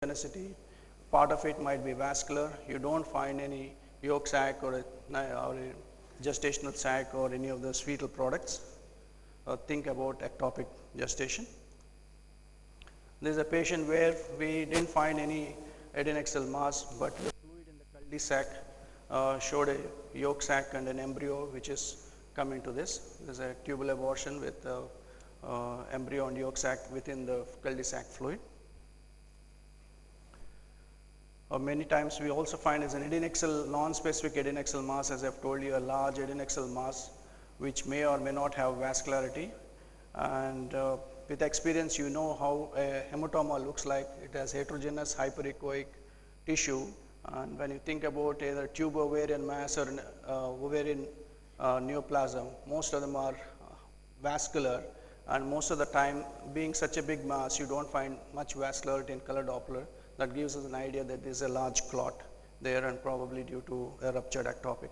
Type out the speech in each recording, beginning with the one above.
heterogeneity. Part of it might be vascular. You don't find any yolk sac or a gestational sac or any of those fetal products. Think about ectopic gestation. There is a patient where we didn't find any adnexal mass, but the fluid in the cul-de-sac showed a yolk sac and an embryo which is coming to this. There is a tubal abortion with embryo and yolk sac within the cul-de-sac fluid. Many times we also find as an adnexal, non-specific adnexal mass, as I have told you, a large adnexal mass which may or may not have vascularity, and with experience you know how a hematoma looks like. It has heterogeneous hyperechoic tissue, and when you think about either tube ovarian mass or ovarian neoplasm, most of them are vascular, and most of the time, being such a big mass, you don't find much vascularity in color Doppler. That gives us an idea that there is a large clot there and probably due to a ruptured ectopic.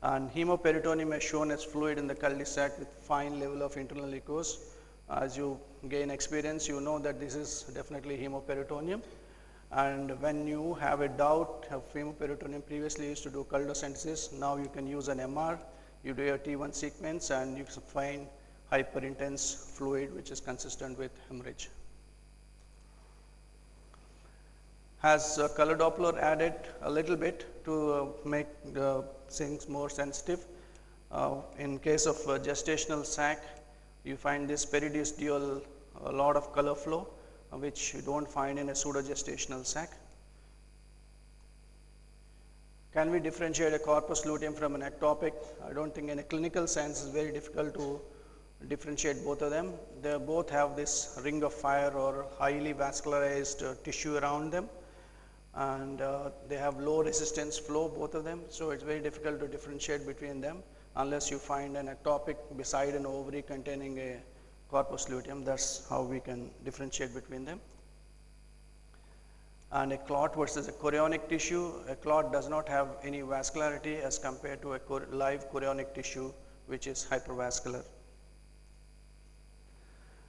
And hemoperitoneum is shown as fluid in the cul-de-sac with fine level of internal echoes. As you gain experience, you know that this is definitely hemoperitoneum. And when you have a doubt of hemoperitoneum, previously used to do cultosynthesis, now you can use an MR, you do your T1 sequence and you find hyperintense fluid which is consistent with hemorrhage. Has color Doppler added a little bit to make things more sensitive. In case of gestational sac, you find this peridistial a lot of color flow, which you don't find in a pseudogestational sac. Can we differentiate a corpus luteum from an ectopic? I don't think in a clinical sense it's very difficult to differentiate both of them. They both have this ring of fire or highly vascularized tissue around them, and they have low resistance flow, both of them. So it's very difficult to differentiate between them unless you find an ectopic beside an ovary containing a corpus luteum. That's how we can differentiate between them. And a clot versus a chorionic tissue, a clot does not have any vascularity as compared to a live chorionic tissue which is hypervascular.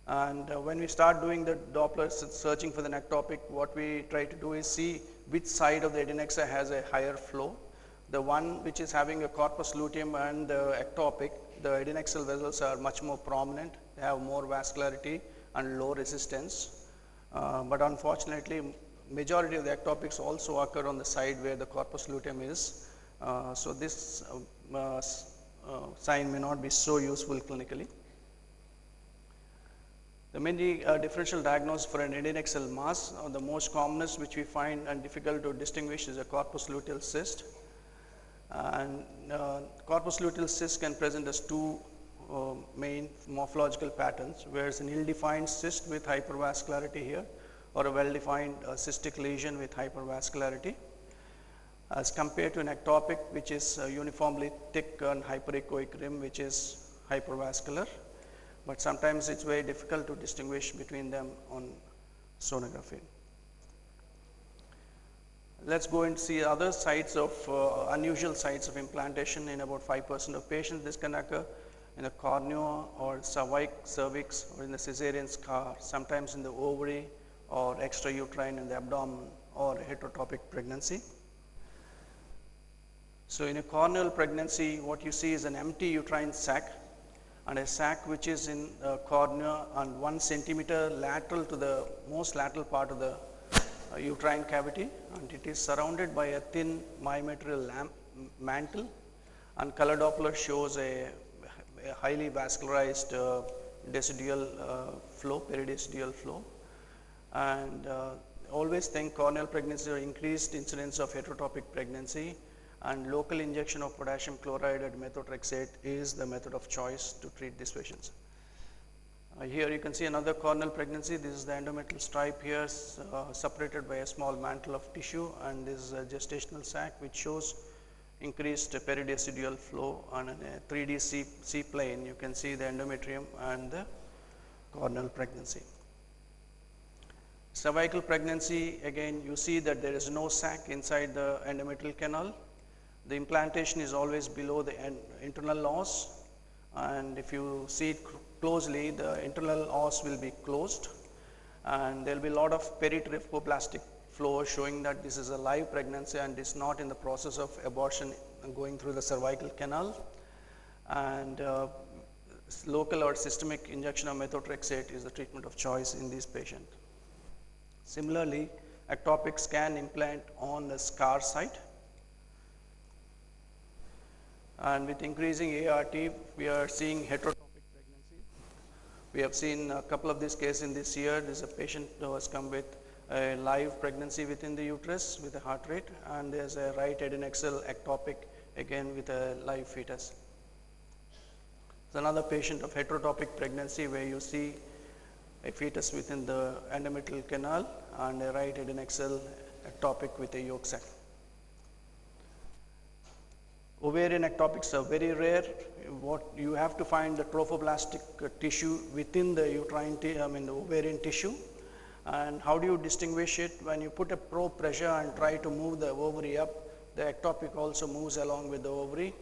And when we start doing the Doppler searching for the ectopic, what we try to do is see which side of the adnexa has a higher flow. The one which is having a corpus luteum and the ectopic, the adnexal vessels are much more prominent. They have more vascularity and low resistance. But unfortunately, majority of the ectopics also occur on the side where the corpus luteum is. So this sign may not be so useful clinically. The many differential diagnosis for an adnexal mass, the most commonest which we find and difficult to distinguish is a corpus luteal cyst. And corpus luteal cyst can present as two main morphological patterns, whereas an ill-defined cyst with hypervascularity here, or a well-defined cystic lesion with hypervascularity, as compared to an ectopic which is uniformly thick and hyperechoic rim which is hypervascular. But sometimes it's very difficult to distinguish between them on sonography. Let's go and see other sites of unusual sites of implantation. In about 5% of patients, this can occur in the cornea or cervix or in the Caesarean scar, sometimes in the ovary or extrauterine in the abdomen or heterotopic pregnancy. So in a corneal pregnancy, what you see is an empty uterine sac, and a sac which is in cornea and 1 centimeter lateral to the most lateral part of the uterine cavity, and it is surrounded by a thin myometrial mantle, and color Doppler shows a highly vascularized decidual flow, peridistial flow. And always think corneal pregnancy or increased incidence of heterotopic pregnancy, and local injection of potassium chloride and methotrexate is the method of choice to treat these patients. Here you can see another corneal pregnancy. This is the endometrial stripe here, separated by a small mantle of tissue, and this is a gestational sac which shows increased peridistial flow. On a 3D C plane, you can see the endometrium and the corneal pregnancy. Cervical pregnancy, again you see that there is no sac inside the endometrial canal. The implantation is always below the internal os, and if you see it closely, the internal os will be closed, and there will be a lot of peritracheoplastic flow showing that this is a live pregnancy and is not in the process of abortion going through the cervical canal. And local or systemic injection of methotrexate is the treatment of choice in this patient. Similarly, ectopic scan implant on the scar site, and with increasing ART, we are seeing heterotopic pregnancy. We have seen a couple of these cases in this year. This is a patient who has come with a live pregnancy within the uterus with a heart rate, and there is a right adnexal ectopic again with a live fetus. There's another patient of heterotopic pregnancy where you see a fetus within the endometrial canal and a right adnexal ectopic with a yolk sac. Ovarian ectopics are very rare. What you have to find the trophoblastic tissue within the uterine, the ovarian tissue. And how do you distinguish it? When you put a probe pressure and try to move the ovary up, the ectopic also moves along with the ovary.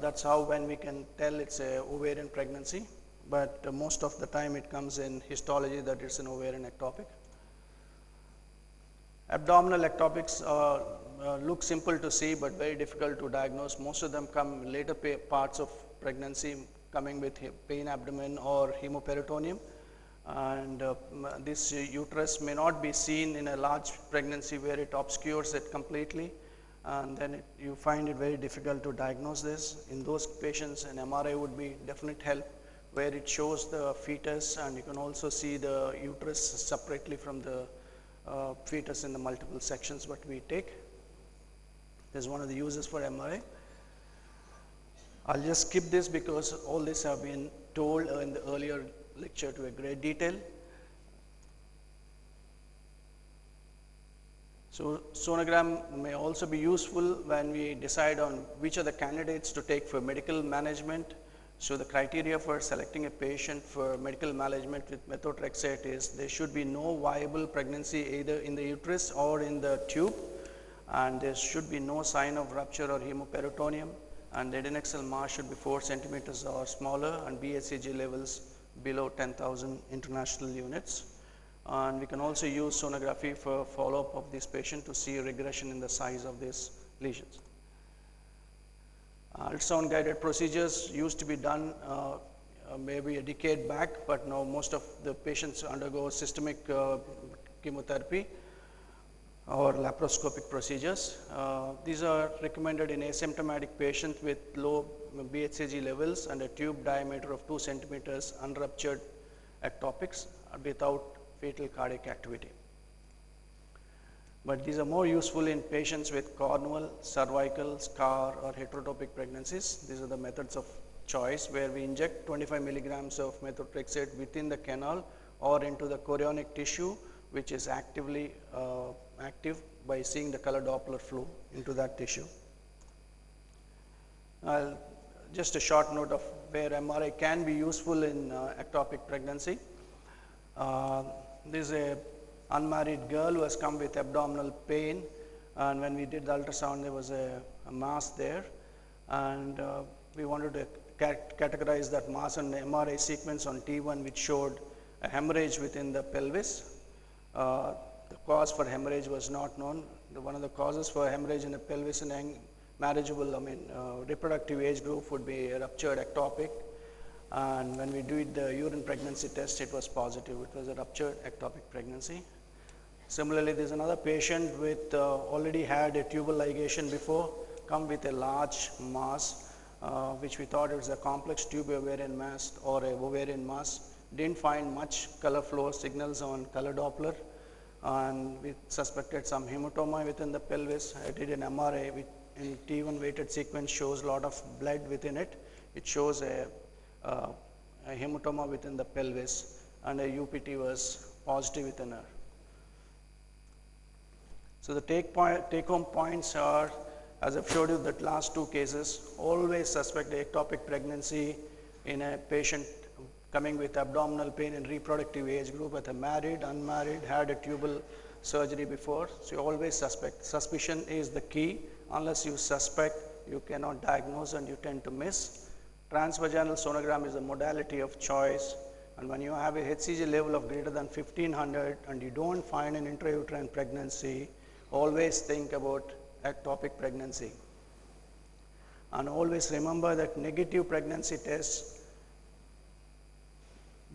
That's how when we can tell it's a ovarian pregnancy. But most of the time it comes in histology that it's an ovarian ectopic. Abdominal ectopics look simple to see but very difficult to diagnose. Most of them come later parts of pregnancy, coming with pain abdomen or hemoperitoneum, and this uterus may not be seen in a large pregnancy where it obscures it completely, and then you find it very difficult to diagnose this. In those patients, an MRI would be definite help, where it shows the fetus and you can also see the uterus separately from the fetus in the multiple sections what we take. This is one of the uses for MRI. I'll just skip this because all this have been told in the earlier lecture to a great detail. So sonogram may also be useful when we decide on which are the candidates to take for medical management. So the criteria for selecting a patient for medical management with methotrexate is there should be no viable pregnancy either in the uterus or in the tube, and there should be no sign of rupture or hemoperitoneum, and the adnexal mass should be 4 centimeters or smaller, and BHCG levels below 10,000 international units. And we can also use sonography for follow-up of this patient to see regression in the size of these lesions. Ultrasound guided procedures used to be done maybe a decade back, but now most of the patients undergo systemic chemotherapy or laparoscopic procedures. These are recommended in asymptomatic patients with low BHCG levels and a tube diameter of 2 centimeters, unruptured ectopics without fetal cardiac activity. But these are more useful in patients with cornual, cervical, scar or heterotopic pregnancies. These are the methods of choice where we inject 25 milligrams of methotrexate within the canal or into the chorionic tissue, which is actively active by seeing the color Doppler flow into that tissue. Just a short note of where MRI can be useful in ectopic pregnancy. This is a unmarried girl who has come with abdominal pain, and when we did the ultrasound there was a mass there, and we wanted to categorize that mass on the MRI sequence on T1, which showed a hemorrhage within the pelvis. The cause for hemorrhage was not known. One of the causes for hemorrhage in the pelvis in a marriageable, reproductive age group would be a ruptured ectopic, and when we did the urine pregnancy test it was positive. It was a ruptured ectopic pregnancy. Similarly, there is another patient with already had a tubal ligation before, come with a large mass, which we thought it was a complex tube ovarian mass or a ovarian mass. Didn't find much color flow signals on color Doppler, and we suspected some hematoma within the pelvis. I did an MRI with in T1 weighted sequence, shows a lot of blood within it. It shows a hematoma within the pelvis, and a UPT was positive within her. So the take home points are, as I've showed you that last two cases, always suspect ectopic pregnancy in a patient coming with abdominal pain in reproductive age group, whether married, unmarried, had a tubal surgery before. So you always suspect. Suspicion is the key. Unless you suspect, you cannot diagnose and you tend to miss. Transvaginal sonogram is a modality of choice And when you have a HCG level of greater than 1500 and you don't find an intrauterine pregnancy, always think about ectopic pregnancy. And always remember that negative pregnancy test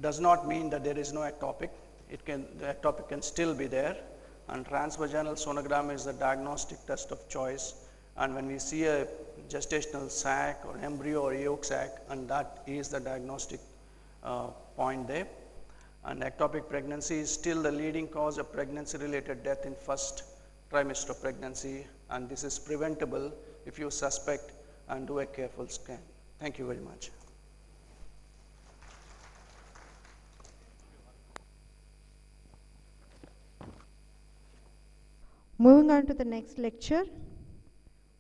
does not mean that there is no ectopic. The ectopic can still be there, and transvaginal sonogram is the diagnostic test of choice. And when we see a gestational sac or embryo or yolk sac, and that is the diagnostic point there. And ectopic pregnancy is still the leading cause of pregnancy related death in first trimester of pregnancy, and this is preventable if you suspect and do a careful scan. Thank you very much. Moving on to the next lecture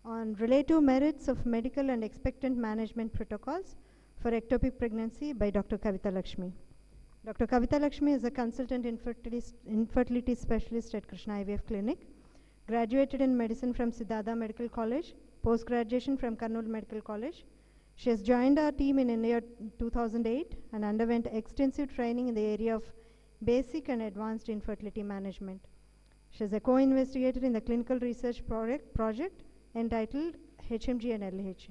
on relative merits of medical and expectant management protocols for ectopic pregnancy by Dr. Kavita Lakshmi. Dr. Kavita Lakshmi is a consultant infertility specialist at Krishna IVF Clinic, graduated in medicine from Siddhartha Medical College, post-graduation from Kurnool Medical College. She has joined our team in India 2008 and underwent extensive training in the area of basic and advanced infertility management. She is a co-investigator in the clinical research project entitled HMG and LH.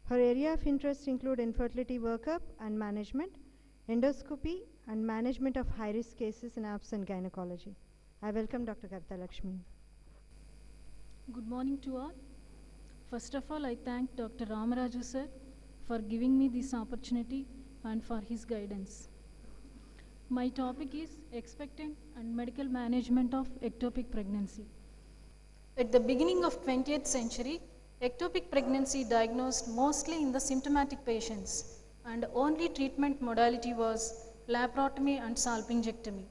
Her area of interest include infertility workup and management, endoscopy, and management of high-risk cases in obs and gynecology. I welcome Dr. Kavita Lakshmi. Good morning to all. First of all, I thank Dr. Ramaraju sir for giving me this opportunity and for his guidance. My topic is expectant and medical management of ectopic pregnancy. At the beginning of 20th century, ectopic pregnancy diagnosed mostly in the symptomatic patients, and only treatment modality was laparotomy and salpingectomy.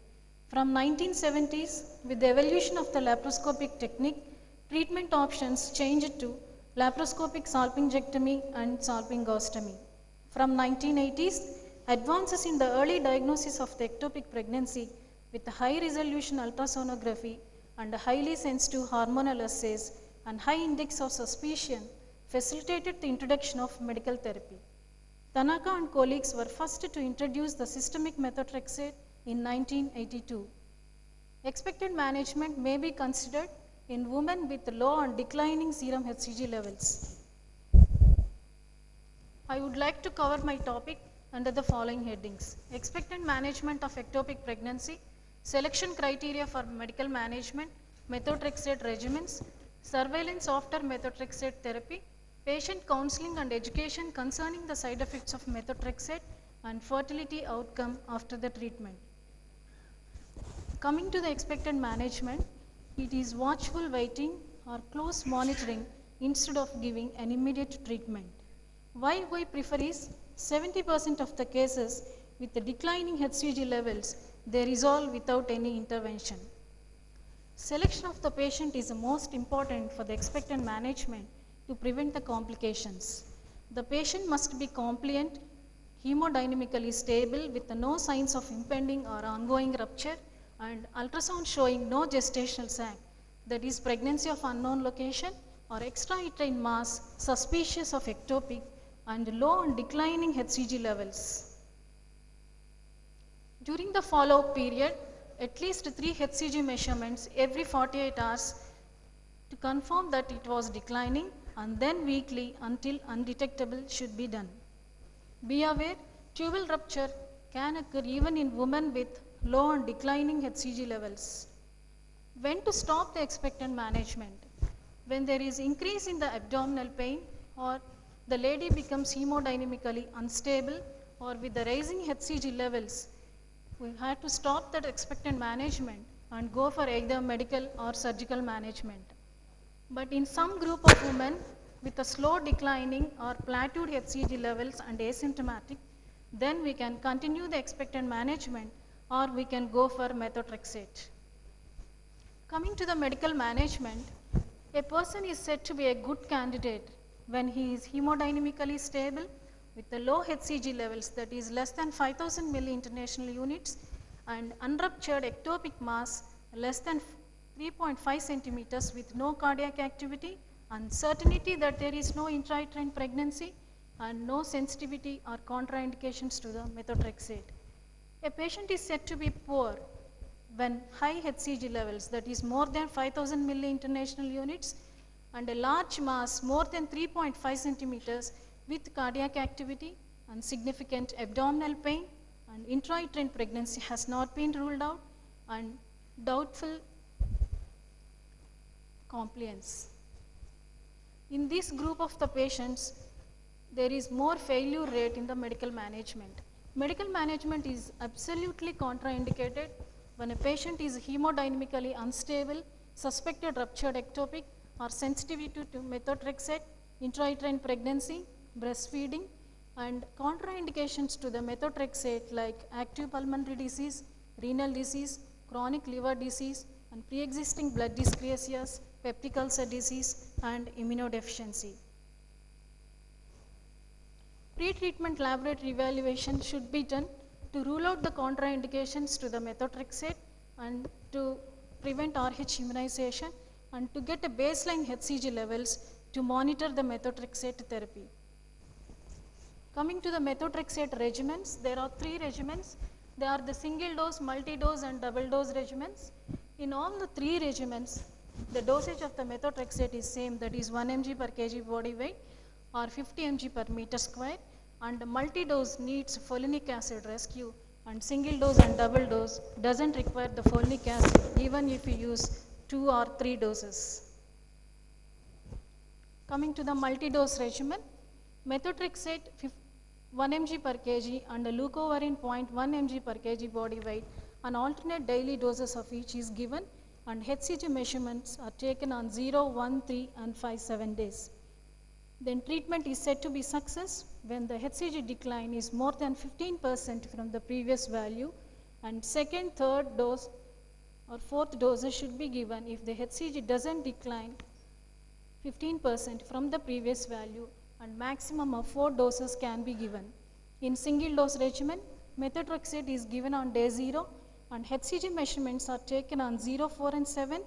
From 1970s, with the evolution of the laparoscopic technique, treatment options changed to laparoscopic salpingectomy and salpingostomy. From 1980s, advances in the early diagnosis of the ectopic pregnancy with high resolution ultrasonography and highly sensitive hormonal assays and high index of suspicion facilitated the introduction of medical therapy. Tanaka and colleagues were first to introduce the systemic methotrexate in 1982. Expectant management may be considered in women with low and declining serum HCG levels. I would like to cover my topic under the following headings: expectant management of ectopic pregnancy, selection criteria for medical management, methotrexate regimens, surveillance after methotrexate therapy, patient counseling and education concerning the side effects of methotrexate, and fertility outcome after the treatment. Coming to the expectant management, it is watchful waiting or close monitoring instead of giving an immediate treatment. Why we prefer is 70% of the cases with the declining HCG levels, they resolve without any intervention. Selection of the patient is the most important for the expectant management to prevent the complications. The patient must be compliant, hemodynamically stable with no signs of impending or ongoing rupture, and ultrasound showing no gestational sac, that is pregnancy of unknown location or extrauterine mass suspicious of ectopic, and low and declining HCG levels. During the follow-up period, at least 3 HCG measurements every 48 hours to confirm that it was declining, and then weekly until undetectable should be done. Be aware, tubal rupture can occur even in women with low and declining HCG levels. When to stop the expectant management? When there is increase in the abdominal pain, or the lady becomes hemodynamically unstable, or with the rising HCG levels, we have to stop that expectant management and go for either medical or surgical management. But in some group of women with a slow declining or plateaued HCG levels and asymptomatic, then we can continue the expectant management or we can go for methotrexate. Coming to the medical management, a person is said to be a good candidate when he is hemodynamically stable with the low HCG levels, that is less than 5000 milli-international units, and unruptured ectopic mass less than 3.5 centimeters with no cardiac activity, and certainty that there is no intrauterine pregnancy and no sensitivity or contraindications to the methotrexate. A patient is said to be poor when high HCG levels, that is more than 5000 milli-international units, and a large mass more than 3.5 centimeters with cardiac activity and significant abdominal pain, and intrauterine pregnancy has not been ruled out, and doubtful compliance. In this group of the patients, there is more failure rate in the medical management. Medical management is absolutely contraindicated when a patient is hemodynamically unstable, suspected ruptured ectopic, or sensitivity to methotrexate, intrauterine pregnancy, breastfeeding, and contraindications to the methotrexate like active pulmonary disease, renal disease, chronic liver disease, and pre-existing blood dyscrasias, peptic ulcer disease, and immunodeficiency. Pre-treatment laboratory evaluation should be done to rule out the contraindications to the methotrexate and to prevent RH immunization and to get a baseline HCG levels to monitor the methotrexate therapy. Coming to the methotrexate regimens, there are 3 regimens. They are the single dose, multi-dose, and double dose regimens. In all the 3 regimens, the dosage of the methotrexate is same, that is 1 mg per kg body weight or 50 mg per meter square, and multi-dose needs folinic acid rescue, and single dose and double dose doesn't require the folinic acid even if you use 2 or 3 doses. Coming to the multi-dose regimen, methotrexate 1 mg per kg and leucovorin 0.1 mg per kg body weight, and alternate daily doses of each is given, and HCG measurements are taken on 0, 1, 3 and 5, 7 days. Then treatment is said to be success when the HCG decline is more than 15% from the previous value, and second, third dose or fourth doses should be given if the HCG doesn't decline 15% from the previous value, and maximum of 4 doses can be given. In single dose regimen, methotrexate is given on day 0 and HCG measurements are taken on 0, 4 and 7,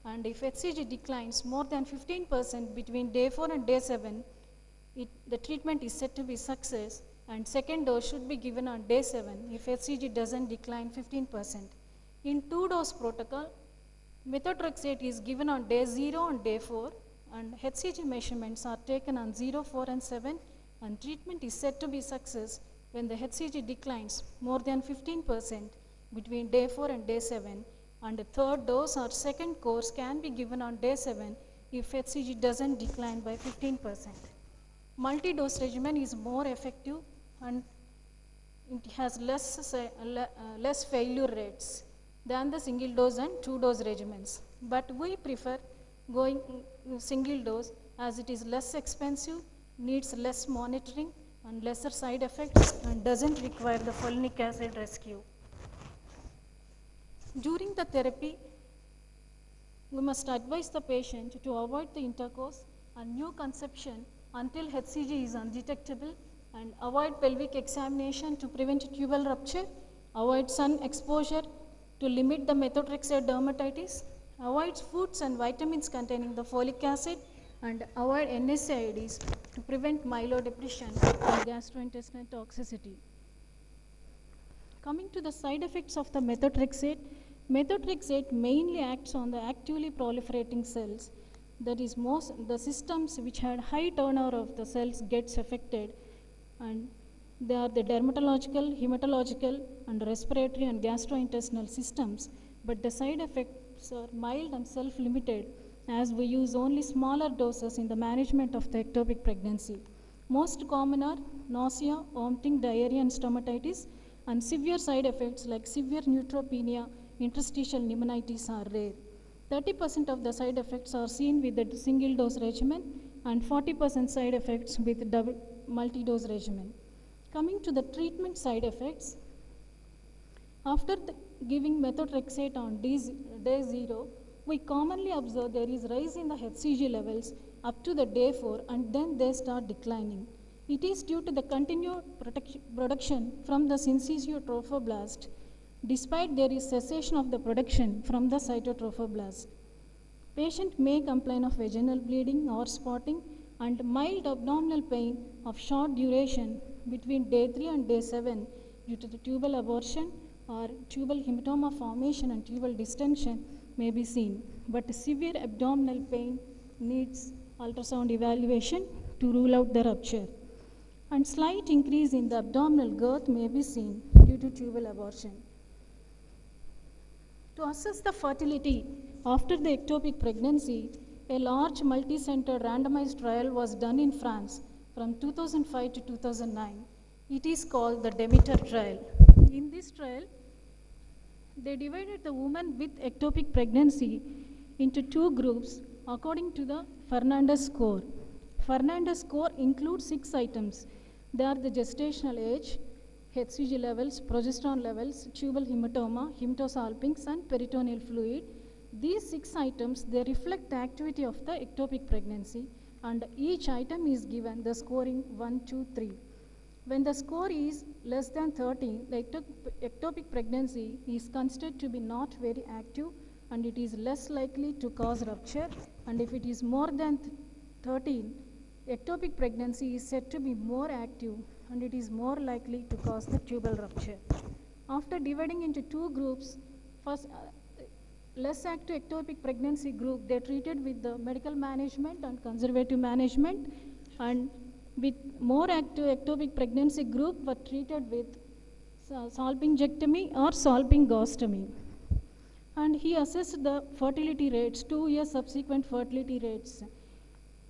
and if HCG declines more than 15% between day 4 and day 7, the treatment is said to be success, and second dose should be given on day 7 if HCG doesn't decline 15%. In 2-dose protocol, methotrexate is given on day 0 and day 4, and HCG measurements are taken on 0, 4 and 7, and treatment is said to be success when the HCG declines more than 15% between day 4 and day 7, and the third dose or second course can be given on day 7 if HCG doesn't decline by 15%. Multi-dose regimen is more effective and it has less failure rates than the single dose and 2-dose regimens. But we prefer going single dose as it is less expensive, needs less monitoring and lesser side effects, and doesn't require the folinic acid rescue. During the therapy, we must advise the patient to avoid the intercourse and new conception until HCG is undetectable, and avoid pelvic examination to prevent tubal rupture, avoid sun exposure to limit the methotrexate dermatitis, avoid foods and vitamins containing the folic acid, and avoid NSAIDs to prevent myelodepression and gastrointestinal toxicity. Coming to the side effects of the methotrexate, methotrexate mainly acts on the actively proliferating cells. That is, the systems which had high turnover of the cells gets affected, and they are the dermatological, hematological, and respiratory and gastrointestinal systems, but the side effects are mild and self-limited as we use only smaller doses in the management of the ectopic pregnancy. Most common are nausea, vomiting, diarrhea, and stomatitis, and severe side effects like severe neutropenia, interstitial pneumonitis are rare. 30% of the side effects are seen with the single dose regimen and 40% side effects with double multi-dose regimen. Coming to the treatment side effects, after giving methotrexate on day 0, we commonly observe there is rise in the HCG levels up to the day 4 and then they start declining. It is due to the continued production from the syncytial trophoblast, despite there is cessation of the production from the cytotrophoblast. Patient may complain of vaginal bleeding or spotting and mild abdominal pain of short duration between day 3 and day 7 due to the tubal abortion or tubal hematoma formation and tubal distension may be seen, but severe abdominal pain needs ultrasound evaluation to rule out the rupture. And slight increase in the abdominal girth may be seen due to tubal abortion. To assess the fertility after the ectopic pregnancy, a large multi-center randomized trial was done in France from 2005 to 2009. It is called the Demeter trial. In this trial, they divided the women with ectopic pregnancy into two groups according to the Fernandez score. Fernandez score includes 6 items. They are the gestational age, HCG levels, progesterone levels, tubal hematoma, hematosalpinx, and peritoneal fluid. These 6 items, they reflect the activity of the ectopic pregnancy, and each item is given the scoring 1, 2, 3. When the score is less than 13, the ectopic pregnancy is considered to be not very active and it is less likely to cause rupture. And if it is more than 13, ectopic pregnancy is said to be more active and it is more likely to cause the tubal rupture. After dividing into two groups, first less active ectopic pregnancy group, they treated with the medical management and conservative management, and with more active ectopic pregnancy group were treated with salpingectomy or salpingostomy. And he assessed the fertility rates, 2 years subsequent fertility rates.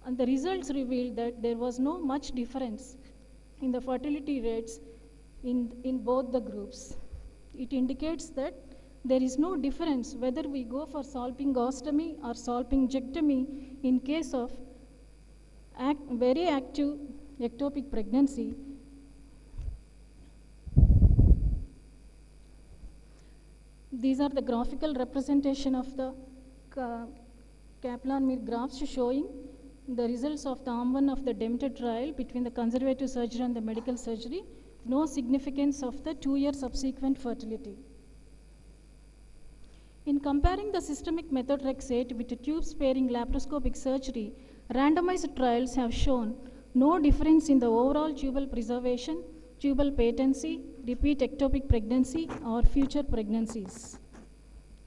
And the results revealed that there was no much difference in the fertility rates in both the groups. It indicates that there is no difference whether we go for salpingostomy or salpingectomy in case of very active ectopic pregnancy. These are the graphical representation of the Kaplan-Meier graphs showing the results of the arm 1 of the Demeter trial between the conservative surgery and the medical surgery. No significance of the 2-year subsequent fertility. In comparing the systemic methotrexate with the tube-sparing laparoscopic surgery, randomized trials have shown no difference in the overall tubal preservation, tubal patency, repeat ectopic pregnancy, or future pregnancies.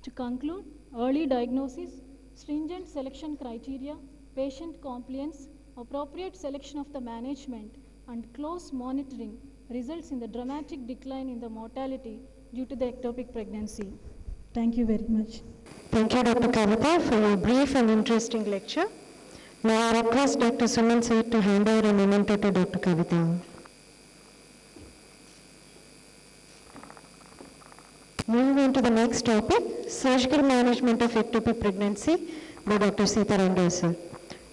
To conclude, early diagnosis, stringent selection criteria, patient compliance, appropriate selection of the management, and close monitoring results in the dramatic decline in the mortality due to the ectopic pregnancy. Thank you very much. Thank you, Dr. Kavita, for your brief and interesting lecture. May I request Dr. Suman sir to hand over a memento to Dr. Kavita. Moving on to the next topic, surgical management of ectopic pregnancy by Dr. Sitaram Rao sir.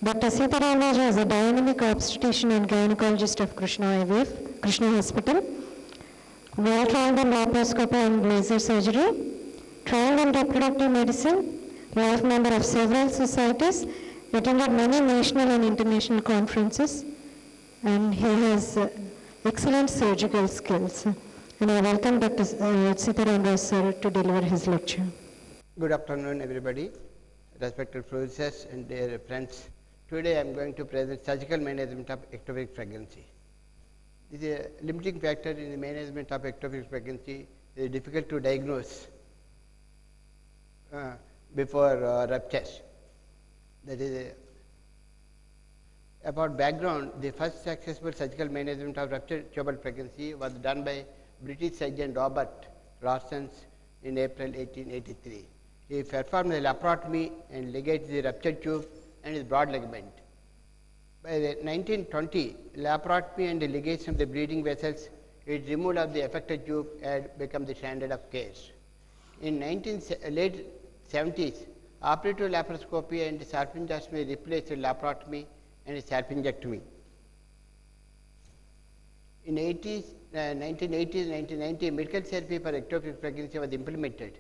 Dr. Sitaram Rao is a dynamic obstetrician and gynecologist of Krishna IVF, Krishna Hospital, well-trained in laparoscopy and laser surgery, trained in reproductive medicine, life member of several societies, attended many national and international conferences, and he has excellent surgical skills. And I welcome Dr. Sitaram Rao sir to deliver his lecture. Good afternoon, everybody, respected professors and dear friends. Today I am going to present surgical management of ectopic pregnancy. This is a limiting factor in the management of ectopic pregnancy. It is difficult to diagnose before ruptures. That is about background. The first successful surgical management of ruptured tubal pregnancy was done by British surgeon Robert Rawson in April 1883. He performed a laparotomy and ligated the ruptured tube and his broad ligament. By the 1920, laparotomy and the ligation of the bleeding vessels, it removed of the affected tube had become the standard of care. In late 70s, operative laparoscopy and salpingectomy replaced laparotomy and salpingectomy. In 1980s and 1990, medical therapy for ectopic pregnancy was implemented.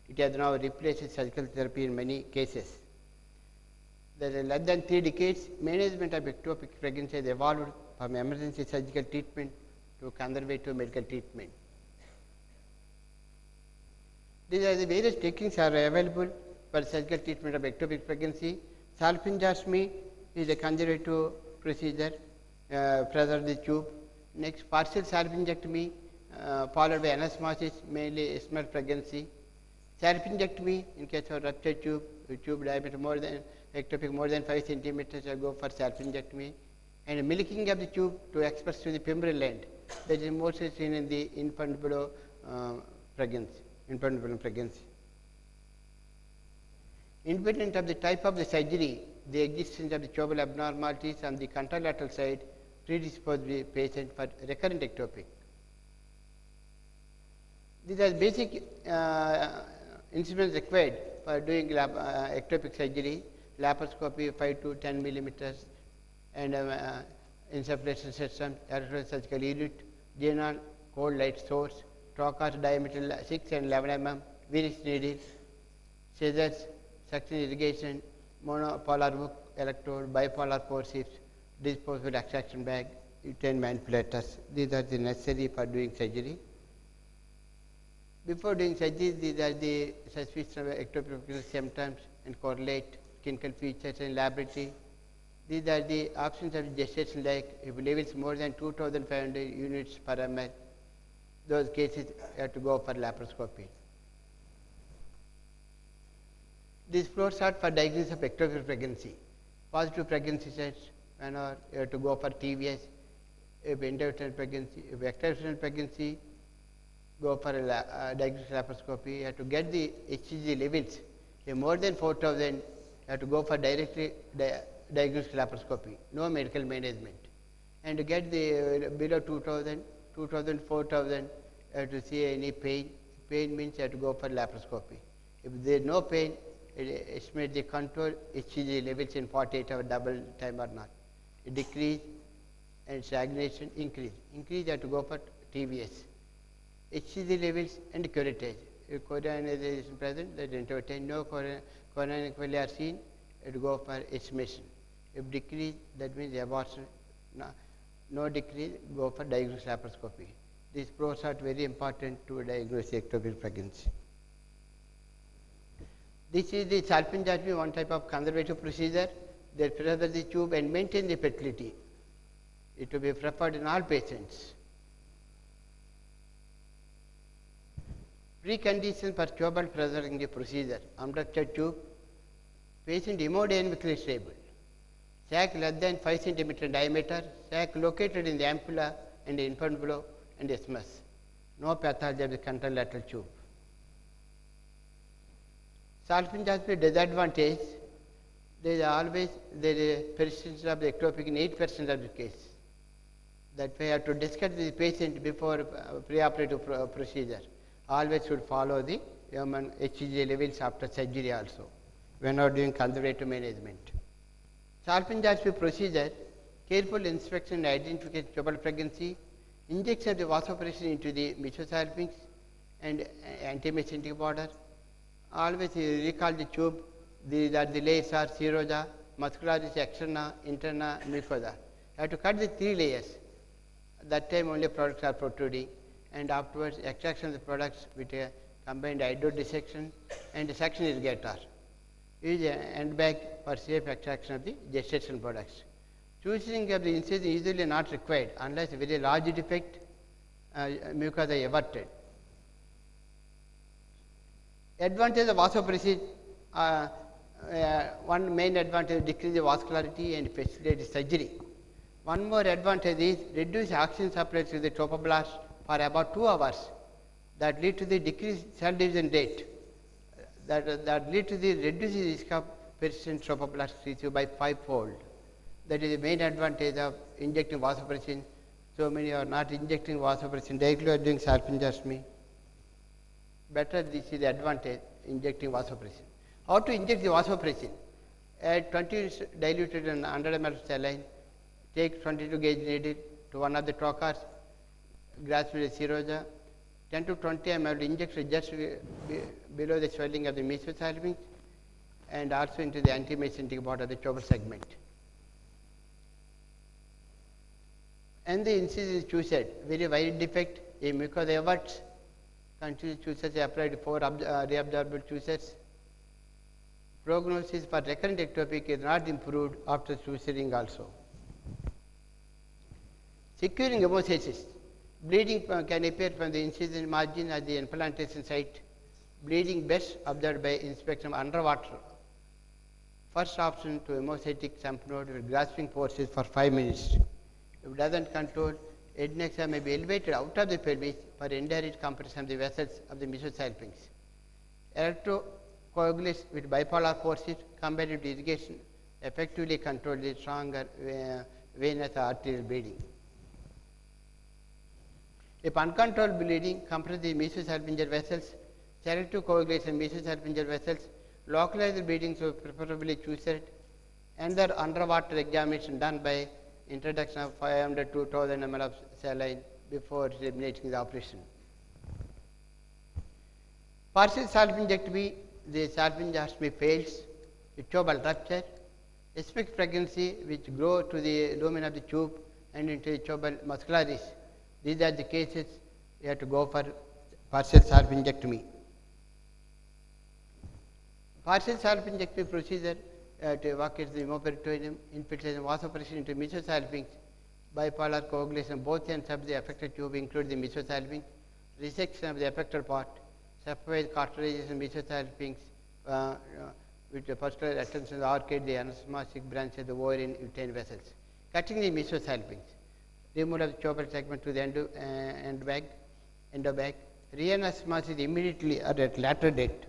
It has now replaced surgical therapy in many cases. There are less than 3 decades, management of ectopic pregnancy has evolved from emergency surgical treatment to conservative medical treatment. These are the various techniques are available for surgical treatment of ectopic pregnancy. Salpingectomy is a conservative procedure, preserve the tube. Next, partial salpingectomy followed by anastomosis, mainly small pregnancy. Salpingectomy in case of ruptured tube diameter more than ectopic more than 5 centimeters, I go for salpingectomy. And milking of the tube to express to the femoral end, that is mostly seen in the infant below pregnancy. Independent of the type of the surgery, the existence of the tubal abnormalities on the contralateral side predispose the patient for recurrent ectopic. These are basic instruments required for doing ectopic surgery: laparoscopy 5 to 10 millimeters, and insufflation system, surgical unit, Genon cold light source, trocar diameter 6 and 11 mm, Venus needle, scissors, suction irrigation, monopolar hook electrode, bipolar forceps, disposable extraction bag, uterine manipulators. These are the necessary for doing surgery. Before doing surgery, these are the suspicion of ectopic symptoms and correlate clinical features in laboratory. These are the options of gestation, like if levels more than 2,500 units per ml, those cases have to go for laparoscopy. This flow chart for diagnosis of ectopic pregnancy. Positive pregnancy sets, whenever you have to go for TVS. If intrauterine pregnancy, if extrauterine pregnancy, go for a diagnostic laparoscopy. You have to get the HCG levels. If more than 4,000, you have to go for directly diagnostic laparoscopy, no medical management. And to get the below 2,000, 2,000, 4,000, you have to see any pain. Pain means you have to go for laparoscopy. If there is no pain, estimate the control HCG levels in 48 hour double time or not. It decrease and stagnation increase. Increase, you have to go for TVS. HCG levels and curettage. If coronary is present, that entertain. No coronary equally are seen, it go for estimation. If decrease, that means abortion. No decrease, go for diagnostic laparoscopy. These pros are very important to diagnose ectopic pregnancy. This is the salpingectomy, one type of conservative procedure. They preserve the tube and maintain the fertility. It will be preferred in all patients. Preconditions for tubal preserving the procedure: unruptured tube, patient hemodynamically stable, sac less than 5 centimeter diameter, sac located in the ampulla and the infant below and isthmus, no pathology of the contralateral tube. Salpingectomy disadvantage: there is always persistence of the ectopic in 8% of the case. That way, you have to discuss with the patient before preoperative procedure. Always should follow the human HCG levels after surgery also, when not doing conservative management. Salpingectomy procedure: careful inspection and identification of tubal pregnancy, injection of the vasopressin into the mesosalpinx and antimesenteric border. Always recall the tube. These are the layers are serosa, muscularis, externa, interna, mucosa. You have to cut the 3 layers. That time only products are protruding, and afterwards extraction of the products with a combined hydrodissection and a suction irrigator. Use an end bag for safe extraction of the gestation products. Choosing of the incision is usually not required unless a very large defect, mucosa averted. Advantage of vasopressin: one main advantage, decrease the vascularity and facilitate surgery. One more advantage is reduce oxygen supply to the trophoblast for about 2 hours. That lead to the decreased cell division rate. That lead to the reduced risk of persistent trophoblast tissue by 5-fold. That is the main advantage of injecting vasopressin. So many are not injecting vasopressin, directly are doing salpingectomy. Better, this is the advantage, injecting vasopressin. How to inject the vasopressin? Add 20 diluted in 100 ml of saline, take 22 gauge needle to one of the trocars, grasp with serosa, 10 to 20 ml injection just below the swelling of the mesosalpinx and also into the antimesenteric border of the tubal segment. And the incision is choosed, very wide defect, a mucosa averts, continuous choosers applied 4 reabsorbable choosers. Prognosis for recurrent ectopic is not improved after choosing also. Securing hemostasis. Bleeding can appear from the incision margin at the implantation site. Bleeding best observed by inspection underwater. First option to hemostatic lymph node with grasping forces for 5 minutes. If it doesn't control, adnexa may be elevated out of the pelvis for indirect compression of the vessels of the mesosalpinx. Electrocoagulation with bipolar forces combined with irrigation effectively control the stronger venous arterial bleeding. If uncontrolled bleeding compress the mesosalpingeal vessels, selective coagulation mesosalpingeal vessels, localized bleeding so preferably chosen, and the underwater examination done by introduction of 500 to 2000 ml of saline before terminating the operation. Partial salpingectomy, the salpingostomy fails with tubal rupture, ischemic pregnancy which grow to the lumen of the tube and into the tubal muscularis. These are the cases you have to go for partial salpingectomy. Partial salpingectomy procedure to evacuate the hemoperitorium, infiltration vasopressin into mesosalpinx, bipolar coagulation both ends of the affected tube include the mesosalpinx, resection of the affected part, separate cauterization mesosalpinx with the particular attention to the arcade, the anastomotic branch of the ovarian uterine vessels. Cutting the mesosalpinx, removal of the tubal segment to the endobag, reanastomosis immediately or at later date.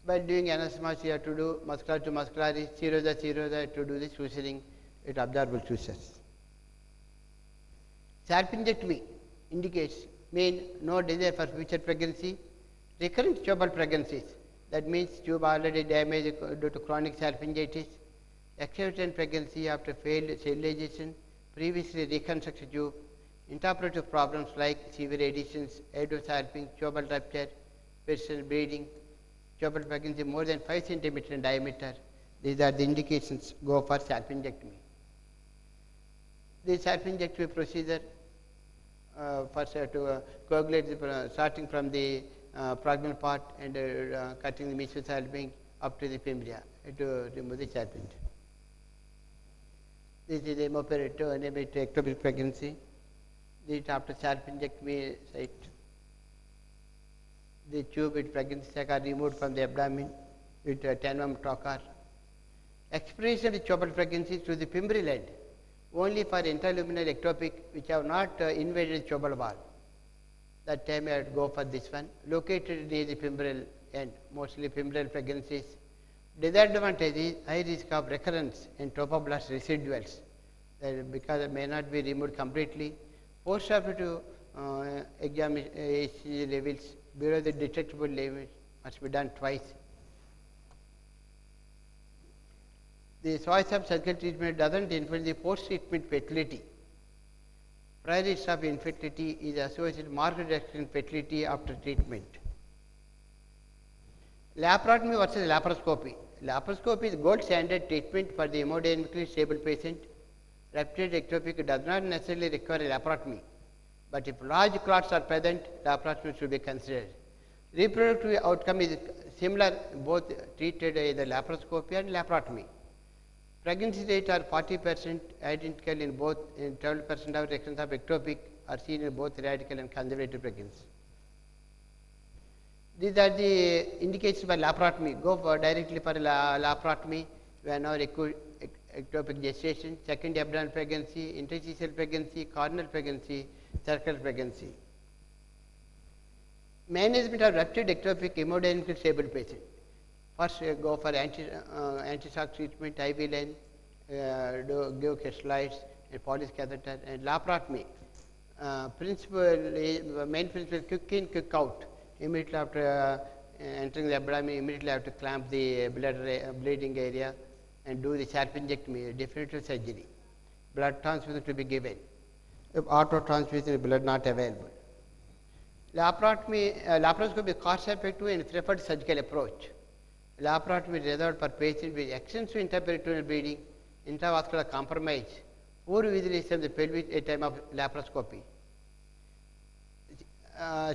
By doing anastomosis, you have to do muscular to muscularis, serosa to do the suturing with absorbable sutures. Salpingectomy indicates mean no desire for future pregnancy, recurrent tubal pregnancies, that means tube already damaged due to chronic salpingitis, excitant pregnancy after failed sterilization, previously reconstructed tube, intraoperative problems like severe adhesions, iodosalpinx, tubal rupture, persistent bleeding, tubal pregnancy more than 5 centimeters in diameter. These are the indications go for salpingectomy. The salpingectomy procedure first to coagulate the, starting from the proximal part and cutting the mesosalpinx up to the femora to remove the salpinge. This is a hemoperitorium ectopic pregnancy. This after salpingectomy site. The tube with pregnancy sac are removed from the abdomen with a 10 mm trocar. Expiration of the tubal pregnancy through the femoral end only for intraluminal ectopic which have not invaded the tubal wall. That time I would go for this one, located near the femoral end, mostly femoral pregnancies. Disadvantage is high risk of recurrence in trophoblast residuals because it may not be removed completely. Post-operative examination HCG levels below the detectable level must be done twice. The choice of surgical treatment doesn't influence the post-treatment fertility. Prior risk of infertility is associated with marked reduction in fertility after treatment. Laparotomy versus laparoscopy. Laparoscopy is gold standard treatment for the hemodynamically stable patient. Ruptured ectopic does not necessarily require laparotomy, but if large clots are present, laparotomy should be considered. Reproductive outcome is similar, both treated either laparoscopy and laparotomy. Pregnancy rates are 40% identical in both, in 12% of recurrence of ectopic are seen in both radical and conservative pregnancy. These are the indications for laparotomy. Go for directly for laparotomy whenever ectopic gestation, second abdominal pregnancy, interstitial pregnancy, coronal pregnancy, cervical pregnancy. Management of ruptured ectopic hemodynamically stable patient. First go for anti-shock treatment, IV line, give Kestrelites and Polish catheter, and laparotomy. Main principle, quick in, quick out. Immediately after entering the abdomen, immediately have to clamp the bleeding area and do the salpingectomy, definitive surgery. Blood transfusion to be given. If auto transfusion, blood not available. Laparoscopy is cost effective and preferred surgical approach. Laparotomy is reserved for patients with extensive intraperitoneal bleeding, intravascular compromise, poor visualization of the pelvis at time of laparoscopy.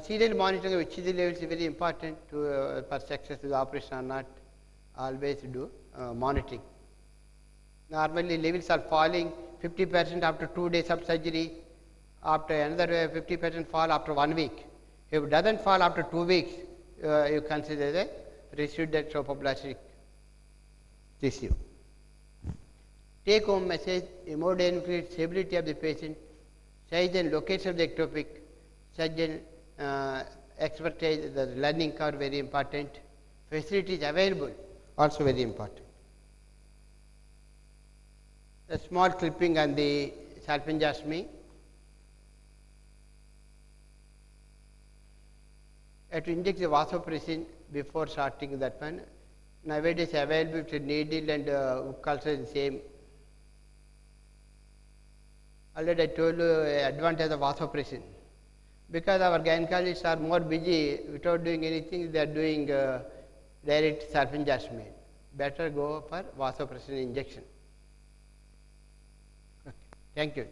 Serial monitoring of HCG levels is very important to for success of the operation or not. Always do monitoring. Normally levels are falling 50% after 2 days of surgery, after another 50% fall after 1 week. If it doesn't fall after 2 weeks, you consider the residual trophoblastic tissue. Take home message: hemodynamic stability of the patient, size and location of the ectopic, surgeon expertise, the learning curve very important, facilities available also very important. A small clipping on the salpingostomy. To inject the vasopressin before starting that one. Nowadays available with needle and hook also the same. Already I told you advantage of vasopressin. Because our gynecologists are more busy, without doing anything, they are doing direct salpingostomy. Better go for vasopressin injection. Okay. Thank you.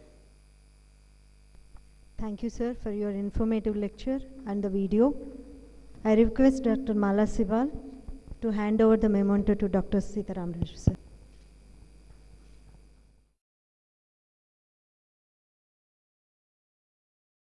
Thank you, sir, for your informative lecture and the video. I request Dr. Mala Sival to hand over the memento to Dr. Sitaram Raju, sir.